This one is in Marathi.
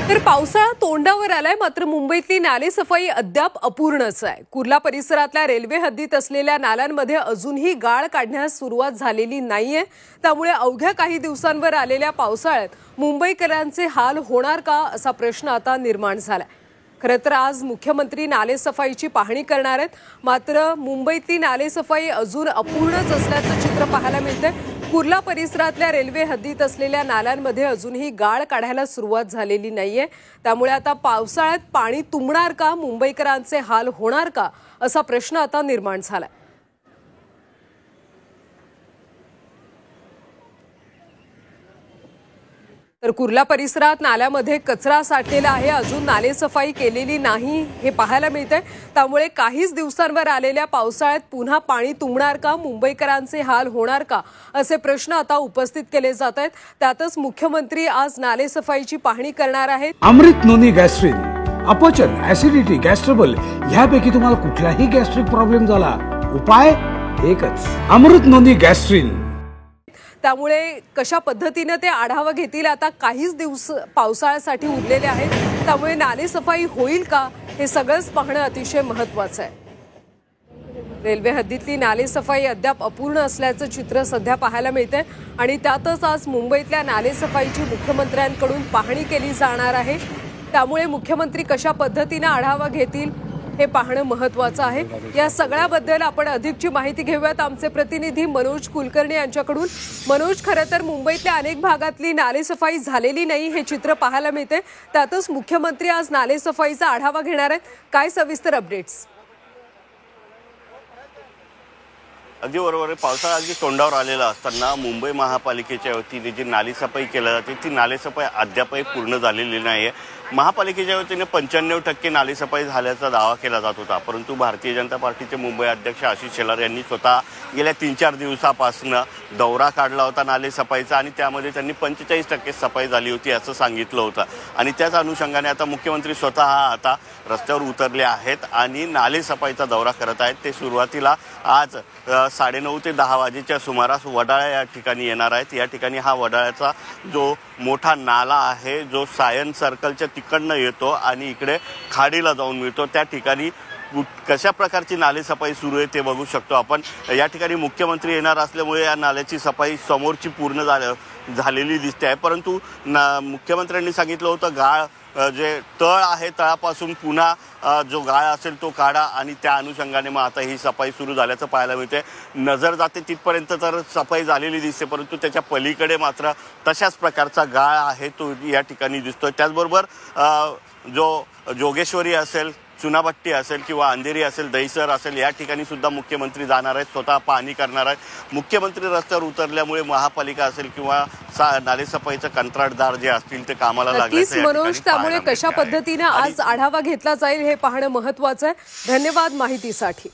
तर पावसाळा तोंडावर आलाय, मात्र मुंबईतली नालेसफाई अद्याप अपूर्णच आहे। कुर्ला परिसरातल्या रेल्वे हद्दीत असलेल्या नाल्यांमध्ये अजूनही गाळ काढण्यास सुरुवात झालेली नाहीये। त्यामुळे अवघ्या काही दिवसांवर आलेल्या पावसाळ्यात मुंबईकरांचे हाल होणार का असा प्रश्न आता निर्माण झालाय। खरं तर आज मुख्यमंत्री नालेसफाईची पाहणी करणार आहेत, मात्र मुंबईतली नालेसफाई अजून अपूर्णच असल्याचं चित्र पाहायला मिळतंय। कुर्ला परिसरातल्या रेल्वे हद्दीत असलेल्या नाल्यांमध्ये अजूनही गाळ काढायला सुरुवात झालेली नाहीये। त्यामुळे आता पावसाळ्यात पाणी तुंबणार का, मुंबईकरांचे हाल होणार का असा प्रश्न आता निर्माण झालाय। तर कुर्ला परिसरात नाल्यामध्ये कचरा साठलेला आहे, अजून नालेसफाई केलेली नाही हे पाहायला मिळतंय। त्यामुळे काहीच दिवसांवर आलेल्या पावसाळ्यात पुन्हा पाणी तुंबणार का, मुंबईकरांचे हाल होणार का असे प्रश्न आता उपस्थित केले जात आहेत। त्यातच मुख्यमंत्री आज नालेसफाईची पाहणी करणार आहेत। अमृत नोनी गॅस्ट्रिन, अपचन, ऍसिडिटी, गॅस्ट्रबल ह्यापैकी तुम्हाला कुठलाही गॅस्ट्रिक प्रॉब्लेम झाला, उपाय एकच, अमृत नोनी गॅस्ट्रिन। त्यामुळे कशा पद्धतीने ते आढावा घेतील, आता काहीच दिवस पावसाळ्यासाठी उरलेले आहेत। त्यामुळे नालेसफाई होईल का हे सगळंच पाहणं अतिशय महत्त्वाचं आहे। रेल्वे हद्दीतली नालेसफाई अद्याप अपूर्ण असल्याचं चित्र सध्या पाहायला मिळतंय आणि त्यातच आज मुंबईतल्या नालेसफाईची मुख्यमंत्र्यांकडून पाहणी केली जाणार आहे। त्यामुळे मुख्यमंत्री कशा पद्धतीने आढावा घेतील हे पाहणं महत्त्वाचं आहे। या सगळ्याबद्दल आपण अधिकची माहिती घेऊयात आमचे प्रतिनिधी मनोज कुलकर्णी यांच्याकडून। मनोज, खरं तर मुंबईतल्या अनेक भागातली नालेसफाई झालेली नाही हे चित्र पाहायला मिळते, त्यातच मुख्यमंत्री आज नालेसफाईचा आढावा घेणार आहेत। काय सविस्तर अपडेट्स? अगदी बरोबर आहे। पावसाळा अगदी तोंडावर आलेला असताना मुंबई महापालिकेच्या वतीने जी नालेसफाई केली जाते ती नालेसफाई अद्यापही पूर्ण झालेली नाही आहे। महापालिकेच्या वतीने 95% नालेसफाई झाल्याचा दावा केला जात होता, परंतु भारतीय जनता पार्टीचे मुंबई अध्यक्ष आशिष शेलार यांनी स्वतः गेल्या 3-4 दिवसापासून दौरा काढला होता नालेसफाईचा आणि त्यामध्ये त्यांनी 45% सफाई झाली होती असं सांगितलं होतं। आणि त्याच अनुषंगाने आता मुख्यमंत्री स्वतः आता रस्त्यावर उतरले आहेत आणि नालेसफाईचा दौरा करत आहेत। ते सुरुवातीला आज 9:30 ते 10 वाजेच्या सुमारास वडाळा या ठिकाणी येणार आहेत। या ठिकाणी हा वडाळ्याचा जो मोठा नाला आहे, जो सायन सर्कलच्या तिकडनं येतो आणि इकडे खाडीला जाऊन मिळतो, त्या ठिकाणी कशा प्रकारची नालेसफाई सुरू आहे ते बघू शकतो आपण। या ठिकाणी मुख्यमंत्री येणार असल्यामुळे या नाल्याची सफाई समोरची पूर्ण झालेली दिसते आहे, परंतु मुख्यमंत्र्यांनी सांगितलं होतं गाळ जे तळ आहे तळापासून पुन्हा जो गाळ असेल तो काढा आणि त्या अनुषंगाने मग आता ही सफाई सुरू झाल्याचं पाहायला मिळते। नजर जाते तिथपर्यंत तर सफाई झालेली दिसते, परंतु त्याच्या पलीकडे मात्र तशाच प्रकारचा गाळ आहे तो या ठिकाणी दिसतोय। त्याचबरोबर जो जोगेश्वरी असेल, चुनाभट्टी असेल किंवा अंधेरी असेल, दहिसर असेल, या ठिकाणी सुद्धा मुख्यमंत्री जाणार आहेत, स्वतः पाहणी करणार आहेत। मुख्यमंत्री रस्त्यावर उतरल्यामुळे महापालिका असेल किंवा नालेसफाईचे कंत्राटदार जे असतील ते कामाला लागले। मनोज, त्यामुळे कशा पद्धतीने आज आढावा घेतला जाईल हे पाहणं महत्त्वाचं आहे। धन्यवाद माहितीसाठी।